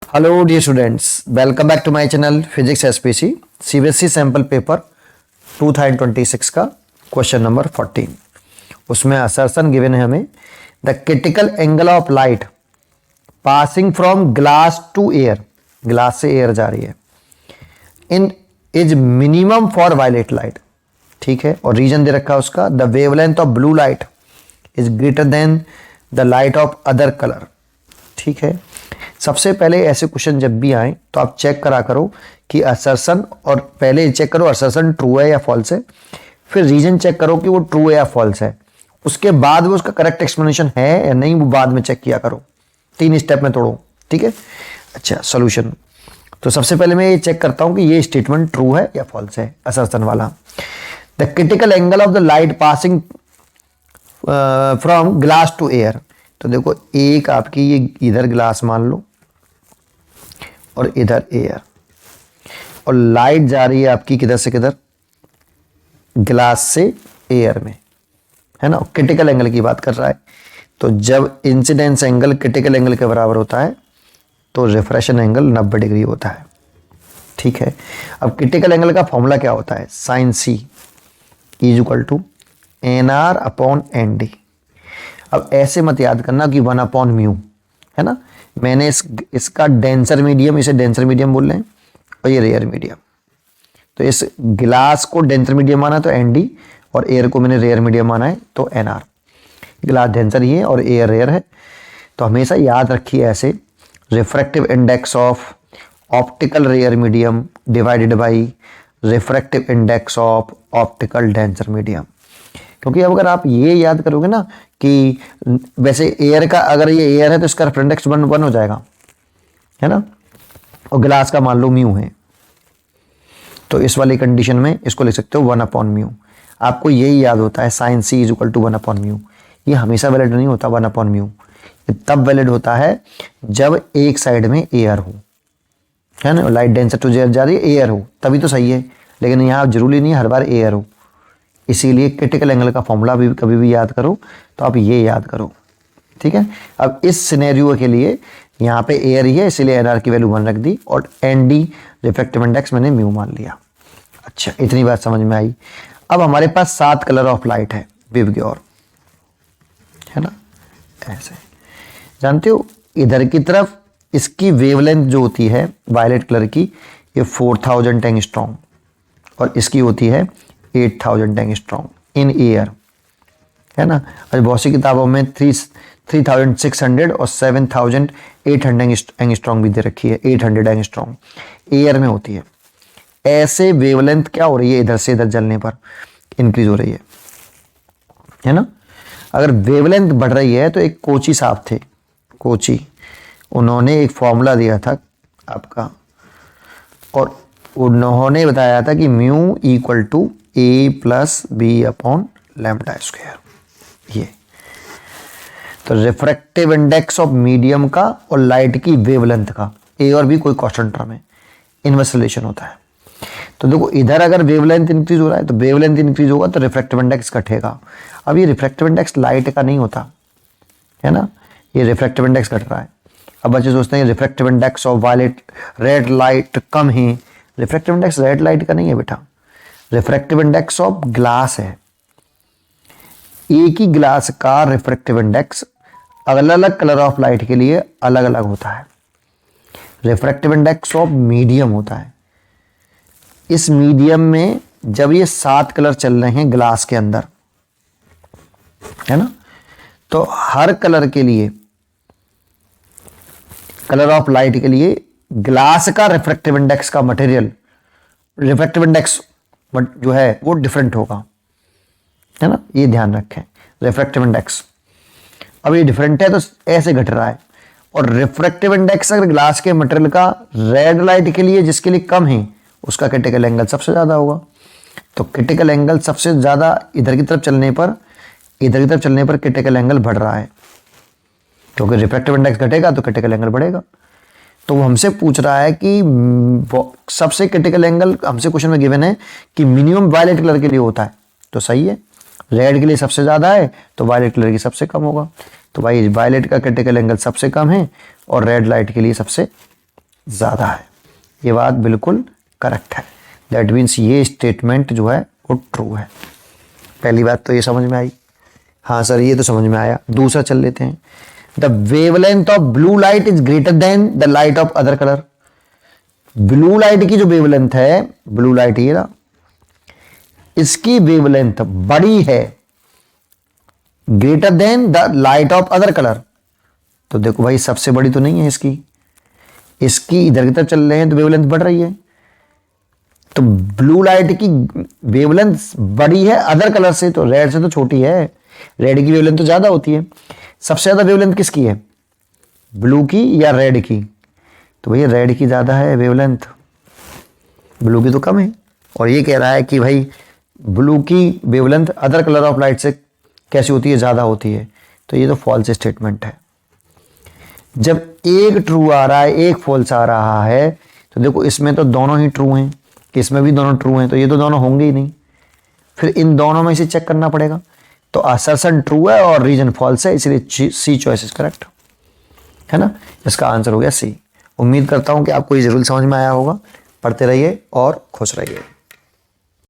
Hello dear students, welcome back to my channel physics SPC CBSE sample paper 2026 का question number 14। उसमें assertion given है हमें the critical angle of light passing from glass to air, glass से air जा रही है, in is minimum for violet light. ठीक है, और रीजन दे रखा है उसका the wavelength of blue light is greater than the light of other colour. ठीक है, सबसे पहले ऐसे क्वेश्चन जब भी आए तो आप चेक करा करो कि असर्शन, और पहले चेक करो असर्शन ट्रू है या फॉल्स है, फिर रीजन चेक करो कि वो ट्रू है या फॉल्स है, उसके बाद वो उसका करेक्ट एक्सप्लेनेशन है या नहीं वो बाद में चेक किया करो। 3 स्टेप में तोड़ो। ठीक है, अच्छा सोल्यूशन। तो सबसे पहले मैं ये चेक करता हूं कि ये स्टेटमेंट ट्रू है या फॉल्स है, असर्शन वाला। The critical angle of the light passing from glass to air. तो देखो, एक आपकी ये इधर ग्लास मान लो और इधर एयर, और लाइट जा रही है आपकी किधर से किधर, ग्लास से एयर में, है ना। क्रिटिकल एंगल की बात कर रहा है, तो जब इंसिडेंस एंगल क्रिटिकल एंगल के बराबर होता है तो रिफ्रेक्शन एंगल 90 डिग्री होता है। ठीक है, अब क्रिटिकल एंगल का फॉर्मूला क्या होता है, sine C is equal to N R upon N D. अब ऐसे मत याद करना कि 1 अपॉन म्यू, है ना। मैंने इसका डेंसर मीडियम, इसे डेंसर मीडियम बोल रहे हैं, और ये रेयर मीडियम। तो इस ग्लास को डेंसर मीडियम माना तो एन डी, और एयर को मैंने रेयर मीडियम माना है तो एन आर। ग्लास डेंसर ही है और एयर रेयर है, तो हमेशा याद रखिए ऐसे, refractive index of optical rare medium divided by refractive index of optical denser medium. क्योंकि अब अगर आप ये याद करोगे ना कि वैसे एयर का, अगर ये एयर है तो इसका रिफ्रैक्टिव इंडेक्स 1 हो जाएगा, है ना, और ग्लास का मान लो म्यू है, तो इस वाली कंडीशन में इसको लिख सकते हो 1 अपॉन म्यू। आपको यही याद होता है sine C is equal to 1 upon mu. ये हमेशा वैलिड नहीं होता 1 अपॉन म्यू, ये तब वैलिड होता है जब एक साइड में एयर हो, है ना, लाइट डेंसर टू जा रही है, एयर हो, तभी तो सही है। लेकिन यहाँ जरूरी नहीं हर बार एयर हो, इसीलिए क्रिटिकल एंगल का फॉर्मूला भी कभी भी याद करो तो आप ये याद करो। ठीक है, अब इस सिनेरियो के लिए यहाँ पे एयर ही है, इसीलिए एन आर की वैल्यू 1 रख दी, और एन डी रिफ्रैक्टिव इंडेक्स मैंने म्यू मान लिया। अच्छा, इतनी बात समझ में आई। अब हमारे पास 7 कलर ऑफ लाइट है विवग्योर, है ना, ऐसे जानते हो। इधर की तरफ इसकी वेवलेंथ जो होती है वायलेट कलर की, ये 4000 एंगस्ट्रॉम, और इसकी होती है 8000 एंगस्ट्रॉम इन एयर, है ना। और बहुत सी किताबों में 3600 और 7800 एंगस्ट्रॉम भी दे रखी है, 800 एंगस्ट्रॉम एयर में होती है। ऐसे वेवलेंथ क्या हो रही है, इधर से इधर जलने पर इंक्रीज हो रही है ना। अगर वेवलेंथ बढ़ रही है तो एक कोची साहब थे, कोची, उन्होंने एक फॉर्मूला दिया था आपका, और उन्होंने बताया था कि mu equal to A plus B upon lambda square. ये तो रिफ्रैक्टिव इंडेक्स ऑफ मीडियम का और लाइट की वेवलेंथ का, ए और बी कोई कांस्टेंट टर्म है, इनवर्स रिलेशन होता है। तो देखो, इधर अगर वेवलेंथ इंक्रीज हो रहा है तो वेवलेंथ इंक्रीज होगा तो रिफ्रैक्टिव इंडेक्स घटेगा। अब ये रिफ्रैक्टिव इंडेक्स लाइट का नहीं होता, है ना, ये रिफ्रैक्टिव इंडेक्स घट रहा है। अब बच्चे सोचते हैं refractive index of violet red light कम है, रिफ्रैक्टिव इंडेक्स रेड लाइट का नहीं है बेटा, रिफ्रैक्टिव इंडेक्स ऑफ ग्लास है। एक ही ग्लास का रिफ्रैक्टिव इंडेक्स अलग अलग कलर ऑफ लाइट के लिए अलग अलग होता है। रिफ्रैक्टिव इंडेक्स ऑफ मीडियम होता है। इस मीडियम में जब ये 7 कलर चल रहे हैं ग्लास के अंदर, है ना, तो हर कलर के लिए, कलर ऑफ लाइट के लिए ग्लास का रिफ्रैक्टिव इंडेक्स का मटेरियल, रिफ्रैक्टिव इंडेक्स जो है वो डिफरेंट होगा, है ना, ये ध्यान रखें। रिफ्रैक्टिव इंडेक्स अब ये डिफरेंट है तो ऐसे घट रहा है, और रिफ्रैक्टिव इंडेक्स अगर ग्लास के मटेरियल का रेड लाइट के लिए जिसके लिए कम है, उसका क्रिटिकल एंगल सबसे ज़्यादा होगा। तो क्रिटिकल एंगल सबसे ज़्यादा इधर की तरफ चलने पर, इधर की तरफ चलने पर क्रिटिकल एंगल बढ़ रहा है, क्योंकि रिफ्रैक्टिव इंडेक्स घटेगा तो क्रिटिकल एंगल बढ़ेगा। तो वो हमसे पूछ रहा है कि सबसे क्रिटिकल एंगल हमसे क्वेश्चन में गिवन है कि मिनिमम वायलेट कलर के लिए होता है, तो सही है। रेड के लिए सबसे ज़्यादा है तो वायलेट कलर की सबसे कम होगा, तो भाई वायलेट का क्रिटिकल एंगल सबसे कम है और रेड लाइट के लिए सबसे ज़्यादा है। ये बात बिल्कुल करेक्ट है। दैट मीन्स ये स्टेटमेंट जो है वो ट्रू है। पहली बात तो ये समझ में आई। हाँ सर ये तो समझ में आया। दूसरा चल लेते हैं। The wavelength of blue light is greater than the light of other colour. Blue light की जो वेवलेंथ है, ब्लू लाइट ये ना, इसकी वेवलेंथ बड़ी है greater than the light of other colour. तो देखो भाई सबसे बड़ी तो नहीं है इसकी इधर की तरफ चल रहे हैं तो वेवलेंथ बढ़ रही है। तो ब्लू लाइट की वेवलेंथ बड़ी है अदर कलर से, तो रेड से तो छोटी है। रेड की वेवलेंथ तो ज्यादा होती है। सबसे ज्यादा वेवलेंथ किसकी है, ब्लू की या रेड की? तो भैया रेड की ज्यादा है वेवलेंथ, ब्लू की तो कम है। और ये कह रहा है कि भाई ब्लू की wavelength other colour of light से कैसी होती है, ज्यादा होती है। तो ये तो फॉल्स स्टेटमेंट है। जब एक ट्रू आ रहा है एक फॉल्स आ रहा है, तो देखो इसमें तो दोनों ही ट्रू हैं, इसमें भी दोनों ट्रू हैं, तो ये तो दोनों होंगे ही नहीं। फिर इन दोनों में से चेक करना पड़ेगा। तो असर्शन ट्रू है और रीजन फॉल्स है, इसलिए सी चॉइस इज करेक्ट है ना। इसका आंसर हो गया सी। उम्मीद करता हूं कि आपको ये जरूर समझ में आया होगा। पढ़ते रहिए और खुश रहिए।